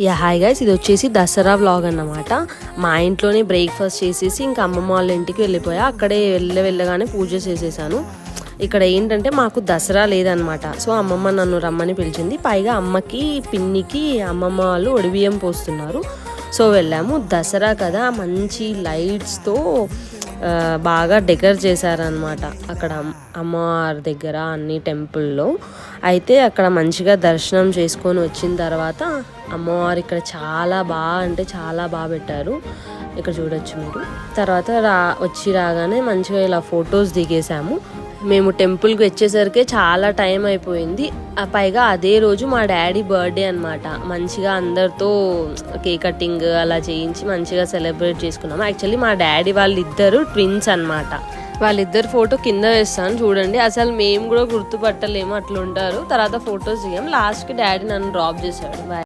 Hi guys, ఇది వచ్చేసి Dasara vlog అన్నమాట. మా ఇంట్లోనే బ్రేక్ఫాస్ట్ చేసేసి ఇంకా అమ్మమ్మ వాళ్ళ ఇంటికి వెళ్ళిపోయా. అక్కడే వెళ్ళగానే పూజ చేసేసాను. ఇక్కడ ఏంటంటే మాకు దసరా లేదనమాట. సో అమ్మమ్మ నన్ను రమ్మని పిలిచింది. పైగా అమ్మకి పిన్నికి అమ్మమ్మ వాళ్ళు ఒడిబియ్యం పోస్తున్నారు. సో వెళ్ళాము. దసరా కదా, మంచి లైట్స్తో బాగా డెకర్ చేశారనమాట అక్కడ అమ్మవారి దగ్గర అన్ని టెంపుల్లో. అయితే అక్కడ మంచిగా దర్శనం చేసుకొని వచ్చిన తర్వాత అమ్మవారు ఇక్కడ చాలా బాగా పెట్టారు. ఇక్కడ చూడొచ్చు మీరు. తర్వాత రాగానే మంచిగా ఇలా ఫొటోస్ దిగేసాము. మేము టెంపుల్కి వచ్చేసరికి చాలా టైం అయిపోయింది. పైగా అదే రోజు మా డాడీ బర్త్డే అనమాట. మంచిగా అందరితో కేక్ కటింగ్ అలా చేయించి మంచిగా సెలబ్రేట్ చేసుకున్నాము. యాక్చువల్లీ మా డాడీ వాళ్ళిద్దరు ట్విన్స్ అనమాట. వాళ్ళిద్దరు ఫోటో కింద వేస్తాను చూడండి. అసలు మేము కూడా గుర్తుపట్టలేము, అట్లా ఉంటారు. తర్వాత ఫొటోస్ దిగాం. లాస్ట్కి డాడీ నన్ను డ్రాప్ చేశాడు.